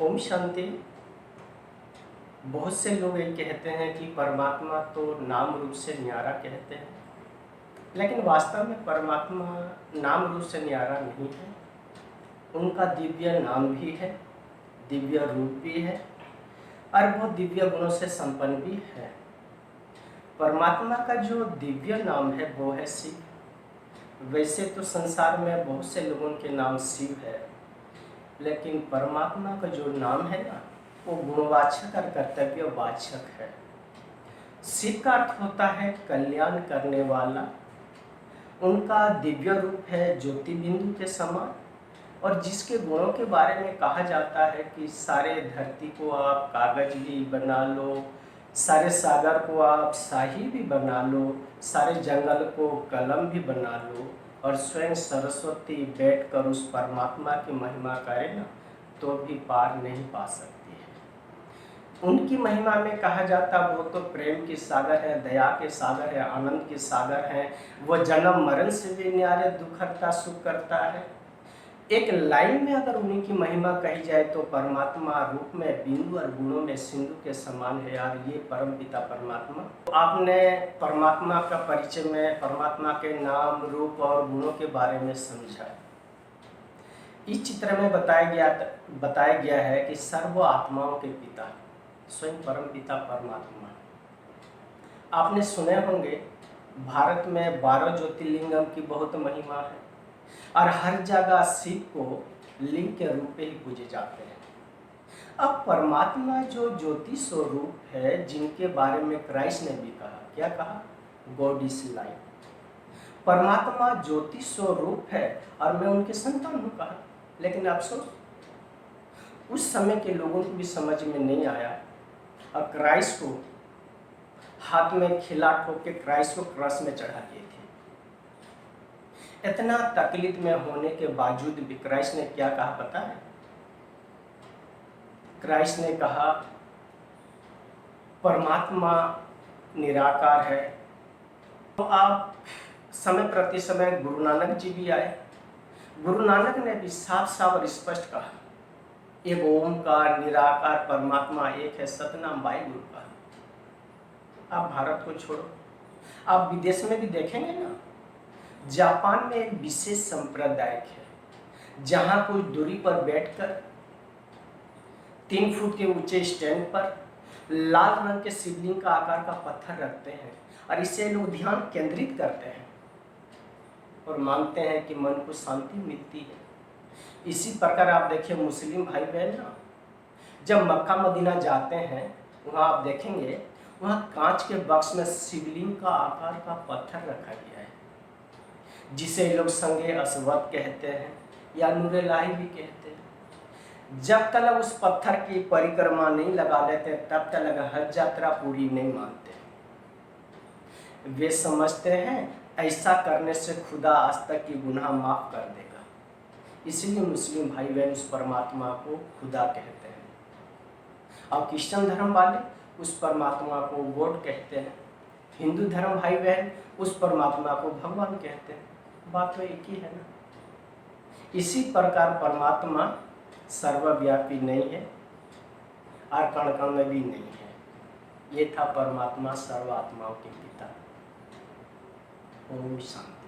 ओम शांति। बहुत से लोग ये कहते हैं कि परमात्मा तो नाम रूप से न्यारा कहते हैं, लेकिन वास्तव में परमात्मा नाम रूप से न्यारा नहीं है। उनका दिव्य नाम भी है, दिव्य रूप भी है और वो दिव्य गुणों से संपन्न भी है। परमात्मा का जो दिव्य नाम है वो है शिव। वैसे तो संसार में बहुत से लोगों के नाम शिव है, लेकिन परमात्मा का जो नाम है ना, वो गुणवाचक और कर्तव्यवाचक है। शिव का अर्थ होता है कल्याण करने वाला। उनका दिव्य रूप है ज्योति बिंदु के समान, और जिसके गुणों के बारे में कहा जाता है कि सारे धरती को आप कागज भी बना लो, सारे सागर को आप शाही भी बना लो, सारे जंगल को कलम भी बना लो, और स्वयं सरस्वती बैठकर उस परमात्मा की महिमा करे ना, तो भी पार नहीं पा सकती है। उनकी महिमा में कहा जाता वो तो प्रेम के सागर है, दया के सागर है, आनंद के सागर है। वो जन्म मरण से भी न्यारे दुख हरता सुख करता है। एक लाइन में अगर उन्हीं की महिमा कही जाए तो परमात्मा रूप में बिंदु और गुणों में सिंधु के समान है यार, ये परम पिता परमात्मा। तो आपने परमात्मा का परिचय में परमात्मा के नाम रूप और गुणों के बारे में समझा। इस चित्र में बताया गया है कि सर्व आत्माओं के पिता स्वयं परम पिता परमात्मा। आपने सुने होंगे भारत में 12 ज्योतिर्लिंगम की बहुत महिमा है और हर जगह शिव को लिंग के रूप में ही पूजे जाते हैं। अब परमात्मा जो ज्योति स्वरूप है, जिनके बारे में क्राइस्ट ने भी कहा, क्या कहा? God is light. परमात्मा ज्योति स्वरूप है और मैं उनके संतान हूँ कहा, लेकिन अफसोस उस समय के लोगों को भी समझ में नहीं आया और क्राइस्ट को हाथ में खिला ठोक के क्राइस्ट को क्रॉस में चढ़ा दिए थे। इतना तकलीफ में होने के बावजूद भी क्राइस्ट ने क्या कहा पता है? क्राइस्ट ने कहा परमात्मा निराकार है। तो आप समय प्रति समय गुरु नानक जी भी आए। गुरु नानक ने भी साफ साफ और स्पष्ट कहा एक ओमकार निराकार परमात्मा एक है, सतनाम बाई गुरु का। आप भारत को छोड़ो, आप विदेश में भी देखेंगे ना, जापान में एक विशेष संप्रदाय है जहां कुछ दूरी पर बैठकर 3 फुट के ऊंचे स्टैंड पर लाल रंग के शिवलिंग का आकार का पत्थर रखते हैं और इससे लोग ध्यान केंद्रित करते हैं और मानते हैं कि मन को शांति मिलती है। इसी प्रकार आप देखिए मुस्लिम भाई बहन ना, जब मक्का मदीना जाते हैं वहाँ आप देखेंगे वहाँ कांच के बक्स में शिवलिंग का आकार का पत्थर रखा गया है, जिसे लोग संगे असवद कहते हैं या नूर-ए-लाही भी कहते हैं। जब तक उस पत्थर की परिक्रमा नहीं लगा लेते तब तक हज यात्रा पूरी नहीं मानते। वे समझते हैं ऐसा करने से खुदा आज तक की गुनाह माफ कर देगा, इसलिए मुस्लिम भाई बहन उस परमात्मा को खुदा कहते हैं और क्रिश्चियन धर्म वाले उस परमात्मा को गॉड कहते हैं। हिंदू धर्म भाई बहन उस परमात्मा को भगवान कहते हैं। बात तो एक ही है ना। इसी प्रकार परमात्मा सर्वव्यापी नहीं है और कण कण में भी नहीं है। ये था परमात्मा सर्वात्माओं के पिता। ओम शांति।